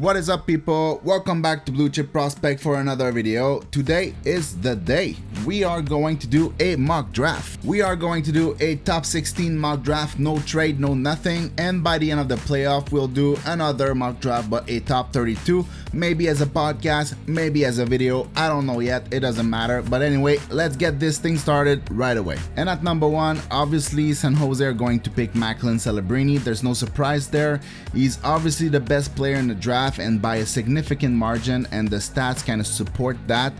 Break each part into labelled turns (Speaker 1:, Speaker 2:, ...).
Speaker 1: What is up, people? Welcome back to Blue Chip Prospect for another video. Today is the day. We are going to do a mock draft. We are going to do a top 16 mock draft, no trade, no nothing, and by the end of the playoff we'll do another mock draft, but a top 32, maybe as a podcast, maybe as a video, I don't know yet, it doesn't matter. But anyway, let's get this thing started right away. And at number 1, obviously San Jose are going to pick Macklin Celebrini. There's no surprise there. He's obviously the best player in the draft and by a significant margin, and the stats kind of support that.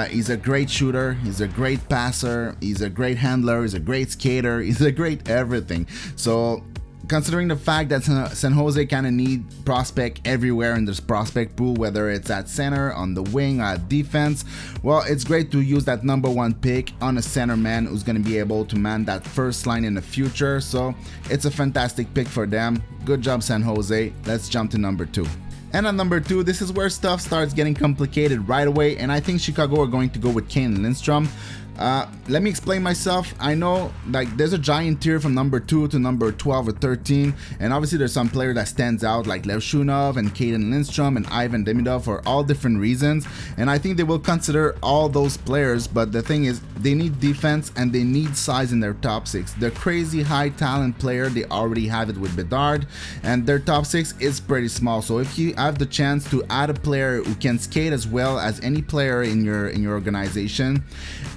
Speaker 1: He's a great shooter, he's a great passer, he's a great handler, he's a great skater, he's a great everything. So considering the fact that San Jose kind of need prospect everywhere in this prospect pool, whether it's at center, on the wing, at defense, well, it's great to use that number 1 pick on a center man who's going to be able to man that first line in the future. So it's a fantastic pick for them. Good job, San Jose. Let's jump to number 2. And at number 2, this is where stuff starts getting complicated right away, and I think Chicago are going to go with Cayden Lindstrom. Let me explain myself. I know like there's a giant tier from number 2 to number 12 or 13, and obviously there's some player that stands out like Levshunov and Cayden Lindstrom and Ivan Demidov for all different reasons, and I think they will consider all those players. But the thing is, they need defense and they need size in their top 6. The crazy high talent player, they already have it with Bedard, and their top 6 is pretty small. So if you have the chance to add a player who can skate as well as any player in your organization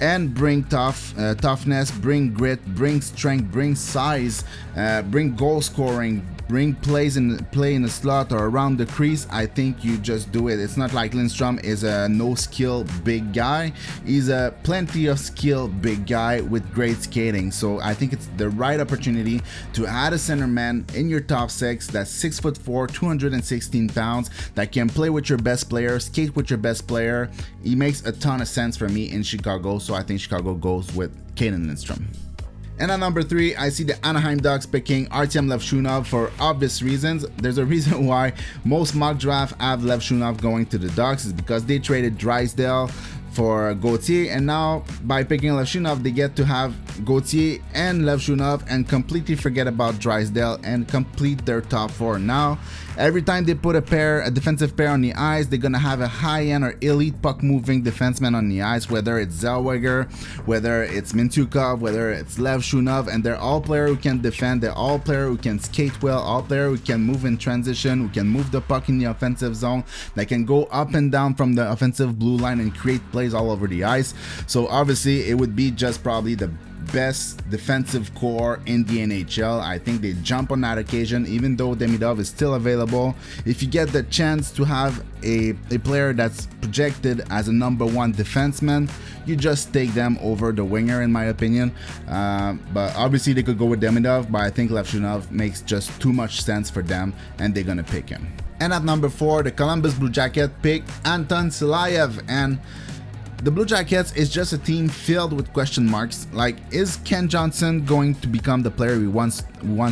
Speaker 1: and bring toughness, bring grit, bring strength, bring size, bring goal scoring, bring play in the slot or around the crease, I think you just do it. It's not like Lindstrom is a no skill big guy. He's a plenty of skill big guy with great skating. So I think it's the right opportunity to add a centerman in your top 6 that's 6'4", 216 pounds, that can play with your best player, skate with your best player. He makes a ton of sense for me in Chicago, so I think Chicago goes with Cayden Lindstrom. And at number 3, I see the Anaheim Ducks picking Artyom Levshunov for obvious reasons. There's a reason why most mock drafts have Levshunov going to the Ducks, is because they traded Drysdale for Gauthier, and now by picking Levshunov they get to have Gauthier and Levshunov and completely forget about Drysdale and complete their top 4. Now every time they put a defensive pair on the ice, they're gonna have a high-end or elite puck-moving defenseman on the ice, whether it's Zellweger, whether it's Mintyukov, whether it's Levshunov, and they're all players who can defend, they're all players who can skate well, all players who can move in transition, who can move the puck in the offensive zone, that can go up and down from the offensive blue line and create plays all over the ice. So obviously it would be just probably the best defensive core in the NHL. I think they jump on that occasion, even though Demidov is still available. If you get the chance to have a player that's projected as a number 1 defenseman, you just take them over the winger, in my opinion. But obviously they could go with Demidov, but I think Levshunov makes just too much sense for them, and they're gonna pick him. And at number 4, the Columbus Blue Jackets pick Anton Silayev, and the Blue Jackets is just a team filled with question marks. Like, is Ken Johnson going to become the player we once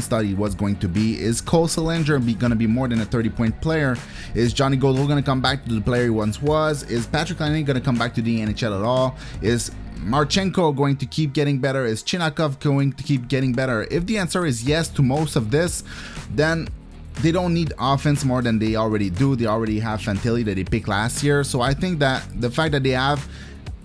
Speaker 1: thought he was going to be? Is Cole Sillinger going to be more than a 30-point player? Is Johnny Gaudreau going to come back to the player he once was? Is Patrick Laine going to come back to the NHL at all? Is Marchenko going to keep getting better? Is Chinakov going to keep getting better? If the answer is yes to most of this, then they don't need offense more than they already do. They already have Fantilli that they picked last year. So I think that the fact that they have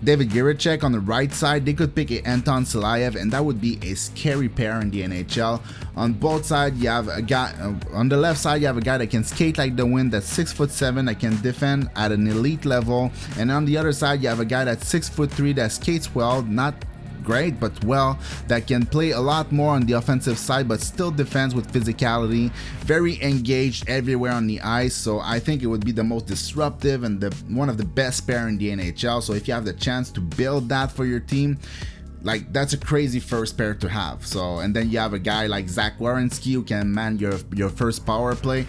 Speaker 1: David Jiricek on the right side, they could pick Anton Silayev, and that would be a scary pair in the NHL. On both sides, you have a guy, on the left side, you have a guy that can skate like the wind, that's 6'7", that can defend at an elite level. And on the other side, you have a guy that's 6'3", that skates well, not great but well, that can play a lot more on the offensive side but still defends with physicality, very engaged everywhere on the ice. So I think it would be the most disruptive and one of the best pair in the NHL. So if you have the chance to build that for your team, like, that's a crazy first pair to have. So, and then you have a guy like Zach Werenski who can man your first power play.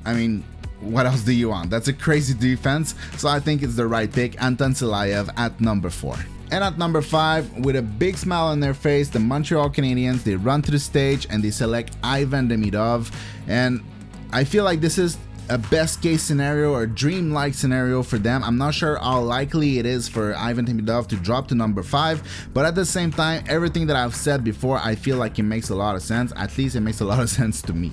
Speaker 1: I mean, what else do you want? That's a crazy defense. So I think it's the right pick, Anton Silayev at number 4. And at number 5, with a big smile on their face, the Montreal Canadiens, they run to the stage and they select Ivan Demidov. And I feel like this is a best case scenario or dream-like scenario for them. I'm not sure how likely it is for Ivan Demidov to drop to number 5, but at the same time, everything that I've said before, I feel like it makes a lot of sense. At least it makes a lot of sense to me.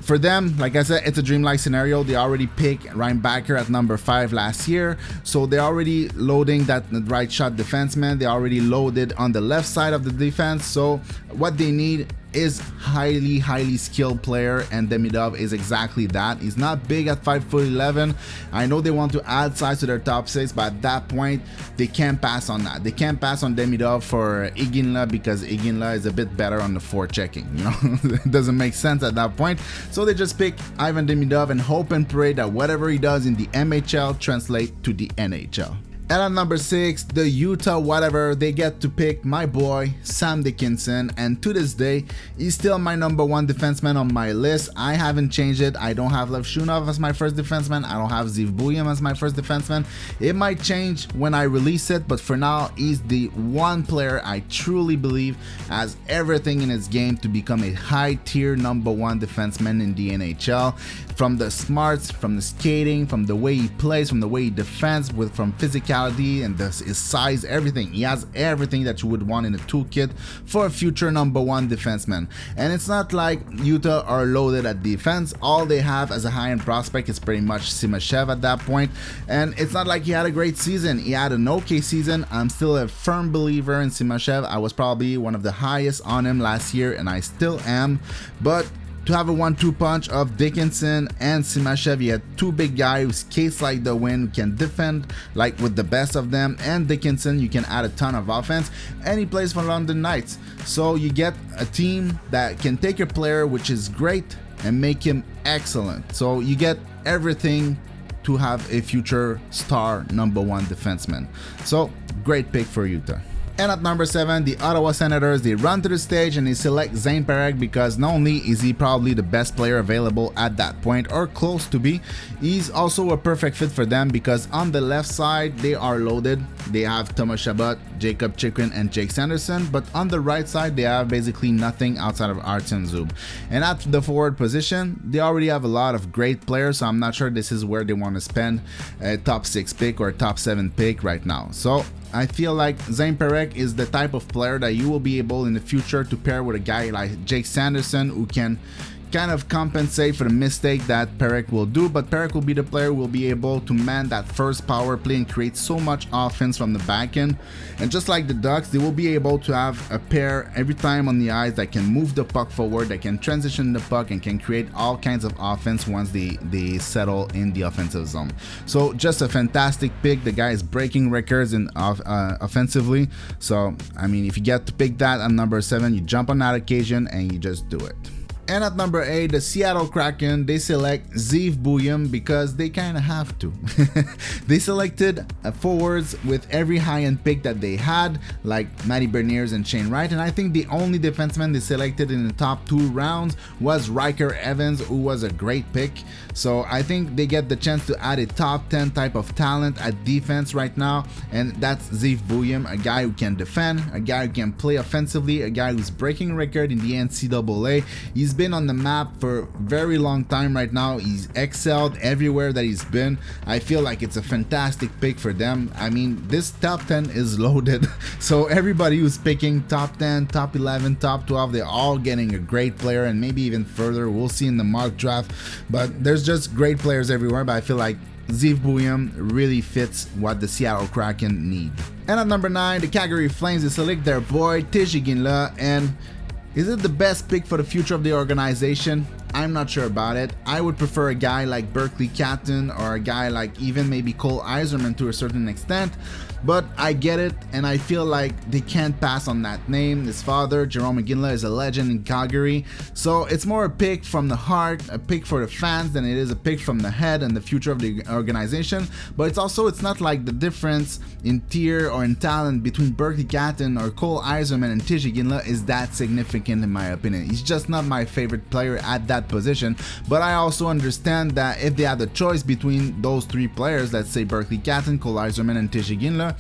Speaker 1: for them, like I said, it's a dreamlike scenario. They already picked Reinbacher at number 5 last year, so they're already loading that right shot defenseman. They already loaded on the left side of the defense, so what they need is highly skilled player, and Demidov is exactly that. He's not big at 5'11". I know they want to add size to their top 6, but at that point they can't pass on that. They can't pass on Demidov for Iginla because Iginla is a bit better on the forechecking, you know. It doesn't make sense at that point, so they just pick Ivan Demidov and hope and pray that whatever he does in the MHL translate to the NHL. And at number 6, the Utah whatever, they get to pick my boy Sam Dickinson, and to this day he's still my number 1 defenseman on my list. I haven't changed it. I don't have Levshunov as my first defenseman. I don't have Zeev Buium as my first defenseman. It might change when I release it, but for now he's the one player I truly believe has everything in his game to become a high tier number 1 defenseman in the NHL. From the smarts, from the skating, from the way he plays, from the way he defends, from physicality and his size, everything. He has everything that you would want in a toolkit for a future number 1 defenseman. And it's not like Utah are loaded at defense. All they have as a high-end prospect is pretty much Simashev at that point. And it's not like he had a great season. He had an okay season. I'm still a firm believer in Simashev. I was probably one of the highest on him last year, and I still am. But to have a 1-2 punch of Dickinson and Simashev, you had 2 big guys who skates like the wind, who can defend like with the best of them, and Dickinson, you can add a ton of offense, and he plays for London Knights. So you get a team that can take a player which is great and make him excellent. So you get everything to have a future star number 1 defenseman. So great pick for Utah. And at number 7, the Ottawa Senators, they run to the stage and they select Zayne Parekh because not only is he probably the best player available at that point or close to be, he's also a perfect fit for them because on the left side they are loaded. They have Thomas Chabot, Yakemchuk, and Jake Sanderson, but on the right side they have basically nothing outside of Artyom Zub. And at the forward position, they already have a lot of great players, so I'm not sure this is where they want to spend a top 6 pick or a top 7 pick right now. So I feel like Zayne Parekh is the type of player that you will be able in the future to pair with a guy like Jake Sanderson, who can kind of compensate for the mistake that Parekh will do, but Parekh will be the player who will be able to man that first power play and create so much offense from the back end. And just like the Ducks, they will be able to have a pair every time on the ice that can move the puck forward, that can transition the puck, and can create all kinds of offense once they settle in the offensive zone. So just a fantastic pick. The guy is breaking records in offensively. So I mean, if you get to pick that at number 7, you jump on that occasion and you just do it. And at number 8, the Seattle Kraken, they select Zeev Buium because they kind of have to. They selected forwards with every high-end pick that they had, like Matty Beniers and Shane Wright, and I think the only defenseman they selected in the top 2 rounds was Ryker Evans, who was a great pick. So I think they get the chance to add a top 10 type of talent at defense right now, and that's Zeev Buium, a guy who can defend, a guy who can play offensively, a guy who's breaking record in the NCAA. He's been on the map for a very long time right now. He's excelled everywhere that he's been. I feel like it's a fantastic pick for them. I mean, this top 10 is loaded. So everybody who's picking top 10, top 11, top 12, they're all getting a great player, and maybe even further. We'll see in the mock draft. But there's just great players everywhere, but I feel like Zeev Buium really fits what the Seattle Kraken need. And at number 9, the Calgary Flames, they select their boy Tij Iginla, and is it the best pick for the future of the organization? I'm not sure about it. I would prefer a guy like Berkly Catton or a guy like even maybe Cole Eiserman to a certain extent, but I get it, and I feel like they can't pass on that name. His father, Jarome Iginla, is a legend in Calgary, so it's more a pick from the heart, a pick for the fans, than it is a pick from the head and the future of the organization. But it's not like the difference in tier or in talent between Berkly Catton or Cole Eiserman and Tij Iginla is that significant in my opinion. He's just not my favorite player at that position, but I also understand that if they had the choice between those 3 players, let's say Berkly Catton, Cole Eiserman, and Tij Iginla,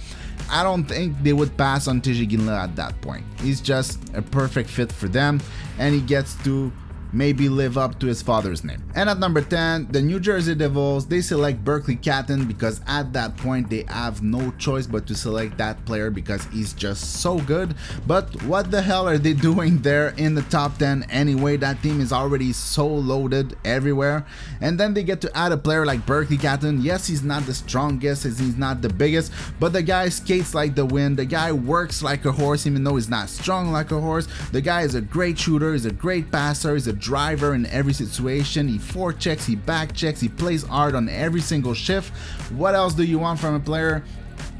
Speaker 1: I don't think they would pass on Tij Iginla at that point. He's just a perfect fit for them, and he gets to maybe live up to his father's name. And at number 10, the New Jersey Devils, they select Berkly Catton because at that point they have no choice but to select that player because he's just so good. But what the hell are they doing there in the top 10 anyway? That team is already so loaded everywhere, and then they get to add a player like Berkly Catton. Yes, he's not the strongest, he's not the biggest, but the guy skates like the wind, the guy works like a horse even though he's not strong like a horse. The guy is a great shooter, he's a great passer, he's a driver in every situation, he forechecks, he backchecks, he plays hard on every single shift. What else do you want from a player?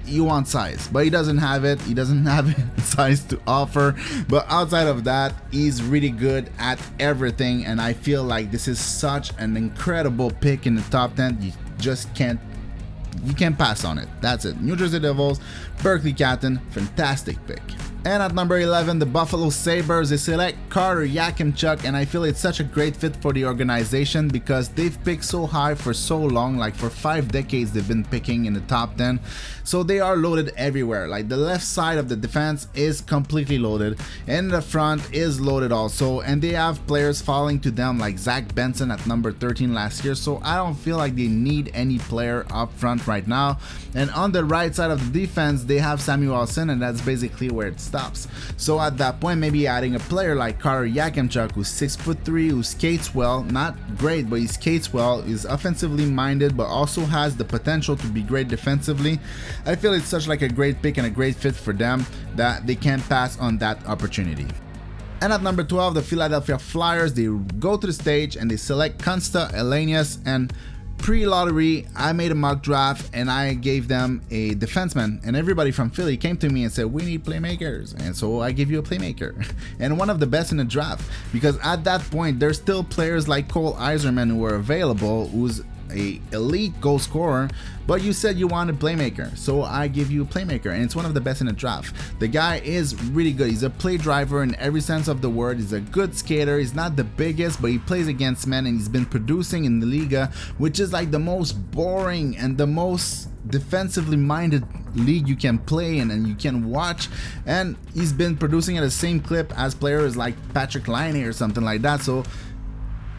Speaker 1: You want size, but he doesn't have it. He doesn't have size to offer, but outside of that, he's really good at everything, and I feel like this is such an incredible pick in the top 10. You just can't pass on it. That's it. New Jersey Devils, Berkly Catton, fantastic pick. And at number 11, the Buffalo Sabres, they select Carter Yakemchuk, and I feel it's such a great fit for the organization because they've picked so high for so long, like for 5 decades they've been picking in the top 10. So they are loaded everywhere. Like the left side of the defense is completely loaded, and the front is loaded also, and they have players falling to them like Zach Benson at number 13 last year, so I don't feel like they need any player up front right now. And on the right side of the defense, they have Samuelson, and that's basically where it stops. So at that point, maybe adding a player like Carter Yakemchuk, who's 6'3", who skates well, not great, but he skates well, is offensively minded, but also has the potential to be great defensively. I feel it's such like a great pick and a great fit for them that they can't pass on that opportunity. And at number 12, the Philadelphia Flyers, they go to the stage and they select Konsta Helenius, and pre-lottery, I made a mock draft and I gave them a defenseman, and everybody from Philly came to me and said, we need playmakers, and so I give you a playmaker and one of the best in the draft, because at that point there's still players like Cole Eiserman who were available, who's a elite goal scorer, but you said you wanted playmaker, so I give you a playmaker, and it's one of the best in the draft. The guy is really good. He's a play driver in every sense of the word. He's a good skater. He's not the biggest, but he plays against men, and he's been producing in the Liga, which is like the most boring and the most defensively minded league you can play in and you can watch, and he's been producing at the same clip as players like Patrick Laine or something like that. So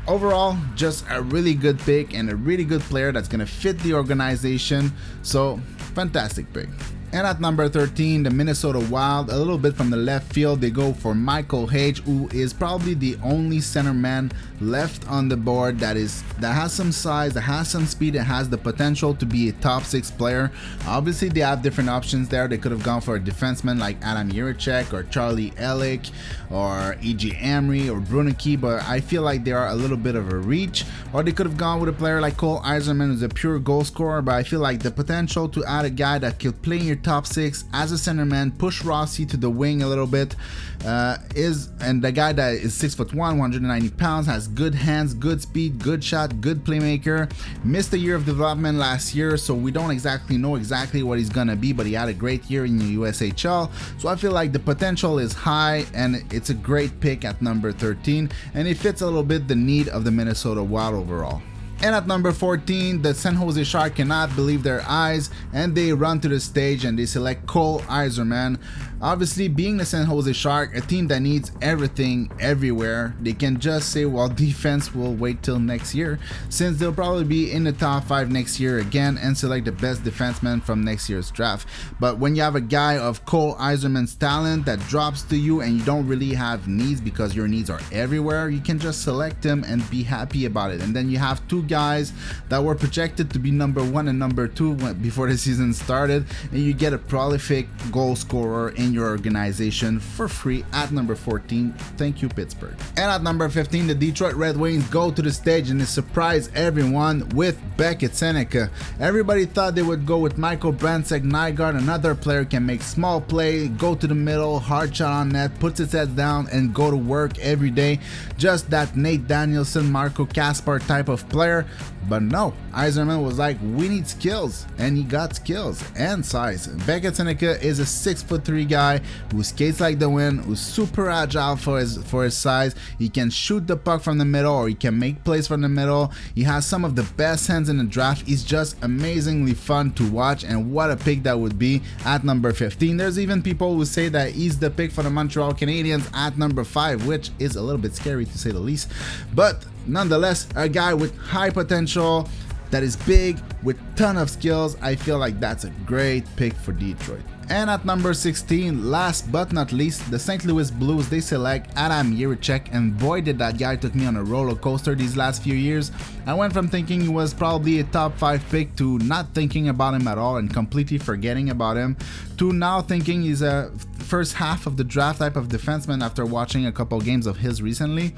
Speaker 1: overall, just a really good pick and a really good player that's gonna fit the organization. So fantastic pick. And at number 13, the Minnesota Wild, a little bit from the left field, they go for Michael Hage, who is probably the only center man left on the board that has some size, that has some speed, that has the potential to be a top 6 player. Obviously, they have different options there. They could have gone for a defenseman like Adam Jiricek or Charlie Elick or E.G. Amry or Brunicky, but I feel like they are a little bit of a reach. Or they could have gone with a player like Cole Eiserman, who's a pure goal scorer, but I feel like the potential to add a guy that could play in your top 6 as a centerman, push Rossi to the wing a little bit, and the guy that is 6'1", 190 pounds, has good hands, good speed, good shot, good playmaker. Missed a year of development last year, so we don't exactly know what he's gonna be, but he had a great year in the USHL, so I feel like the potential is high, and it's a great pick at number 13, and it fits a little bit the need of the Minnesota Wild overall. And at number 14, the San Jose Sharks cannot believe their eyes, and they run to the stage and they select Cole Eiserman. Obviously, being the San Jose Shark, a team that needs everything everywhere, they can just say, well, defense will wait till next year, since they'll probably be in the top 5 next year again and select the best defenseman from next year's draft. But when you have a guy of Cole Eiserman's talent that drops to you and you don't really have needs because your needs are everywhere, you can just select him and be happy about it. And then you have 2 guys that were projected to be number 1 and number 2 before the season started, and you get a prolific goal scorer in your organization for free at number 14. Thank you, Pittsburgh. And at number 15, the Detroit Red Wings go to the stage and they surprise everyone with Beckett Sennecke. Everybody thought they would go with Michael Nygaard, another player can make small play, go to the middle, hard shot on net, puts his head down and go to work every day. Just that Nate Danielson, Marco Kaspar type of player. player, but no, Eiserman was like, we need skills, and he got skills and size. Beckett Sennecke is a 6'3" guy who skates like the wind, who's super agile for his size. He can shoot the puck from the middle, or he can make plays from the middle. He has some of the best hands in the draft. He's just amazingly fun to watch, and what a pick that would be at number 15. There's even people who say that he's the pick for the Montreal Canadiens at number 5, which is a little bit scary to say the least, but nonetheless, a guy with high potential that is big with ton of skills. I feel like that's a great pick for Detroit. And at number 16, last but not least, the St. Louis Blues, they select Artyom Jiricek, and boy did that guy took me on a roller coaster these last few years. I went from thinking he was probably a top 5 pick to not thinking about him at all and completely forgetting about him, to now thinking he's a first half of the draft type of defenseman after watching a couple games of his recently.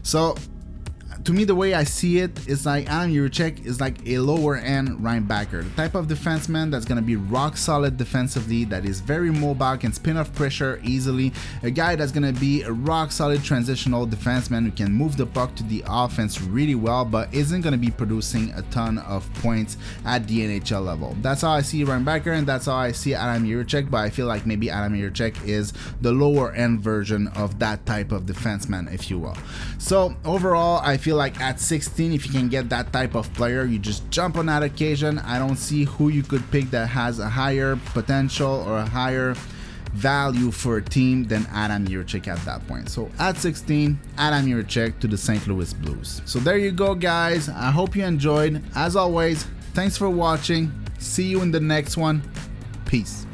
Speaker 1: So to me, the way I see it is like Artyom Jiricek is like a lower end linebacker, the type of defenseman that's going to be rock solid defensively, that is very mobile, can spin off pressure easily, a guy that's going to be a rock solid transitional defenseman who can move the puck to the offense really well, but isn't going to be producing a ton of points at the NHL level. That's how I see linebacker, and that's how I see Artyom Jiricek, but I feel like maybe Artyom Jiricek is the lower end version of that type of defenseman, if you will. So overall, I feel like at 16, if you can get that type of player, you just jump on that occasion. I don't see who you could pick that has a higher potential or a higher value for a team than Artyom Jiricek at that point. So at 16, Artyom Jiricek to the St. Louis Blues. So there you go, guys. I hope you enjoyed. As always, thanks for watching. See you in the next one. Peace.